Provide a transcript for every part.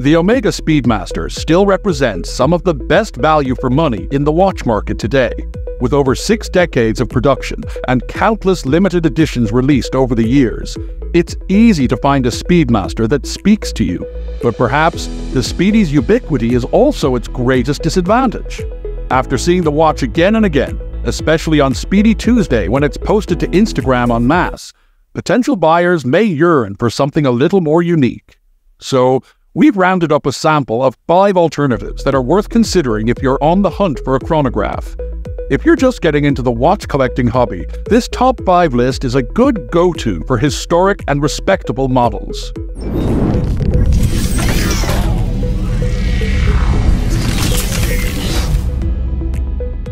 The Omega Speedmaster still represents some of the best value for money in the watch market today. With over 6 decades of production and countless limited editions released over the years, it's easy to find a Speedmaster that speaks to you. But perhaps the Speedy's ubiquity is also its greatest disadvantage. After seeing the watch again and again, especially on Speedy Tuesday when it's posted to Instagram en masse, potential buyers may yearn for something a little more unique. So, we've rounded up a sample of 5 alternatives that are worth considering if you're on the hunt for a chronograph. If you're just getting into the watch collecting hobby, this top 5 list is a good go-to for historic and respectable models.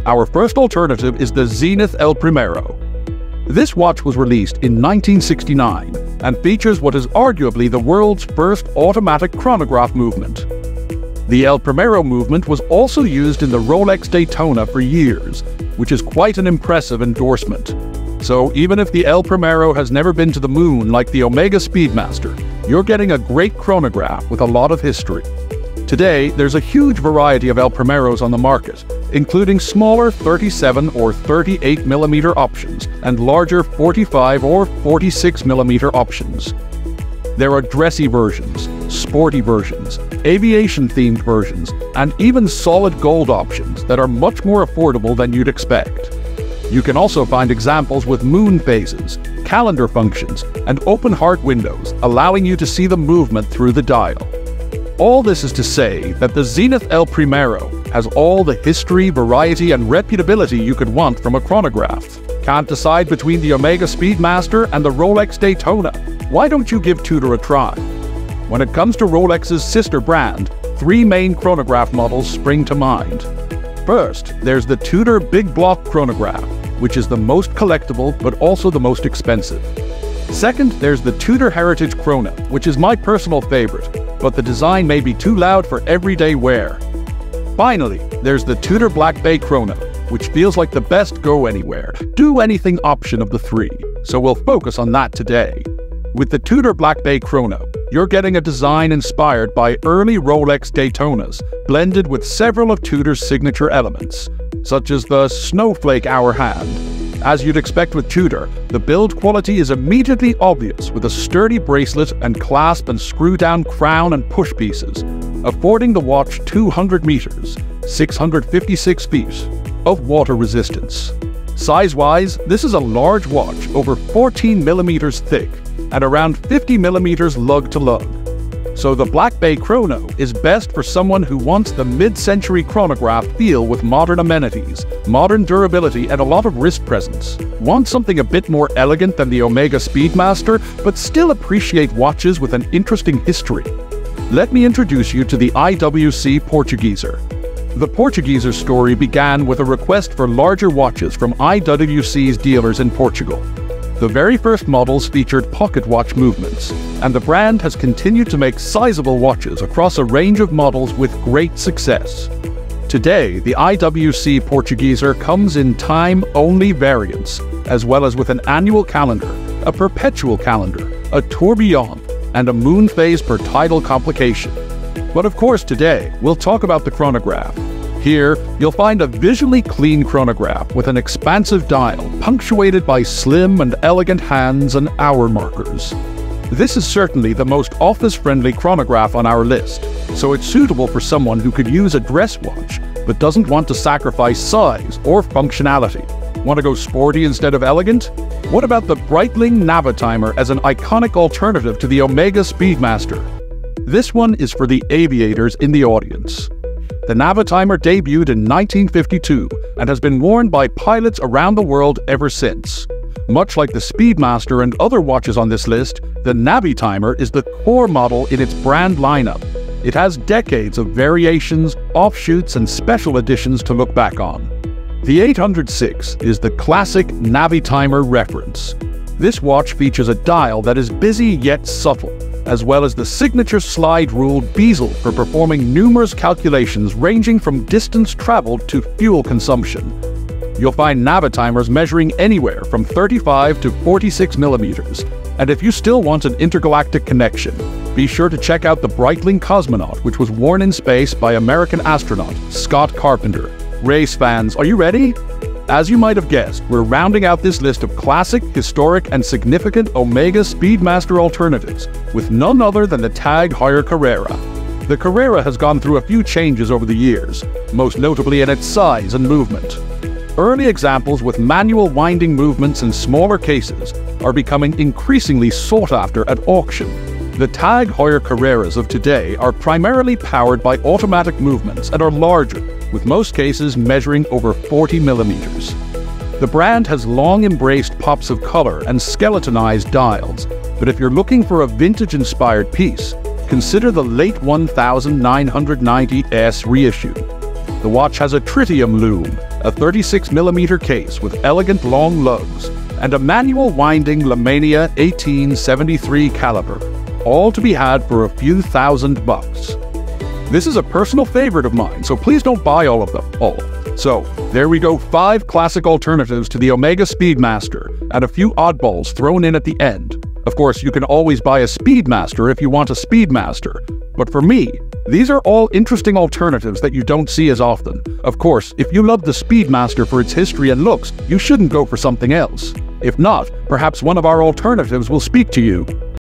Our first alternative is the Zenith El Primero. This watch was released in 1969 and features what is arguably the world's first automatic chronograph movement. The El Primero movement was also used in the Rolex Daytona for years, which is quite an impressive endorsement. So even if the El Primero has never been to the moon like the Omega Speedmaster, you're getting a great chronograph with a lot of history. Today, there's a huge variety of El Primeros on the market, including smaller 37 or 38mm options and larger 45 or 46mm options. There are dressy versions, sporty versions, aviation-themed versions, and even solid gold options that are much more affordable than you'd expect. You can also find examples with moon phases, calendar functions, and open heart windows, allowing you to see the movement through the dial. All this is to say that the Zenith El Primero has all the history, variety, and reputability you could want from a chronograph. Can't decide between the Omega Speedmaster and the Rolex Daytona? Why don't you give Tudor a try? When it comes to Rolex's sister brand, 3 main chronograph models spring to mind. First, there's the Tudor Big Block chronograph, which is the most collectible but also the most expensive. Second, there's the Tudor Heritage Chrono, which is my personal favorite, but the design may be too loud for everyday wear. Finally, there's the Tudor Black Bay Chrono, which feels like the best go-anywhere, do-anything option of the 3, so we'll focus on that today. With the Tudor Black Bay Chrono, you're getting a design inspired by early Rolex Daytonas, blended with several of Tudor's signature elements, such as the snowflake hour hand. As you'd expect with Tudor, the build quality is immediately obvious with a sturdy bracelet and clasp and screw-down crown and push pieces, affording the watch 200 meters, 656 feet, of water resistance. Size-wise, this is a large watch over 14 millimeters thick and around 50 millimeters lug to lug. So the Black Bay Chrono is best for someone who wants the mid-century chronograph feel with modern amenities, modern durability, and a lot of wrist presence. Want something a bit more elegant than the Omega Speedmaster, but still appreciate watches with an interesting history? Let me introduce you to the IWC Portuguieser. The Portugieser story began with a request for larger watches from IWC's dealers in Portugal. The very first models featured pocket watch movements, and the brand has continued to make sizable watches across a range of models with great success. Today, the IWC Portugieser comes in time-only variants, as well as with an annual calendar, a perpetual calendar, a tourbillon, and a moon phase per tidal complication. But of course today, we'll talk about the chronograph. Here, you'll find a visually clean chronograph with an expansive dial, punctuated by slim and elegant hands and hour markers. This is certainly the most office-friendly chronograph on our list, so it's suitable for someone who could use a dress watch, but doesn't want to sacrifice size or functionality. Want to go sporty instead of elegant? What about the Breitling Navitimer as an iconic alternative to the Omega Speedmaster? This one is for the aviators in the audience. The Navitimer debuted in 1952 and has been worn by pilots around the world ever since. Much like the Speedmaster and other watches on this list, the Navitimer is the core model in its brand lineup. It has decades of variations, offshoots, and special editions to look back on. The 806 is the classic Navitimer reference. This watch features a dial that is busy yet subtle, as well as the signature slide rule bezel for performing numerous calculations ranging from distance traveled to fuel consumption. You'll find Navitimers measuring anywhere from 35 to 46 millimeters, and if you still want an intergalactic connection, be sure to check out the Breitling Cosmonaut, which was worn in space by American astronaut Scott Carpenter. Race fans, are you ready? As you might have guessed, we're rounding out this list of classic, historic, and significant Omega Speedmaster alternatives with none other than the TAG Heuer Carrera. The Carrera has gone through a few changes over the years, most notably in its size and movement. Early examples with manual winding movements and smaller cases are becoming increasingly sought after at auction. The TAG Heuer Carreras of today are primarily powered by automatic movements and are larger, with most cases measuring over 40 millimeters. The brand has long embraced pops of color and skeletonized dials, but if you're looking for a vintage-inspired piece, consider the late 1990s reissue. The watch has a tritium loom, a 36mm case with elegant long lugs, and a manual winding Lemania 1873 caliber, all to be had for a few $1,000s. This is a personal favorite of mine, so please don't buy all of them. So, there we go, 5 classic alternatives to the Omega Speedmaster, and a few oddballs thrown in at the end. Of course, you can always buy a Speedmaster if you want a Speedmaster, but for me, these are all interesting alternatives that you don't see as often. Of course, if you love the Speedmaster for its history and looks, you shouldn't go for something else. If not, perhaps one of our alternatives will speak to you.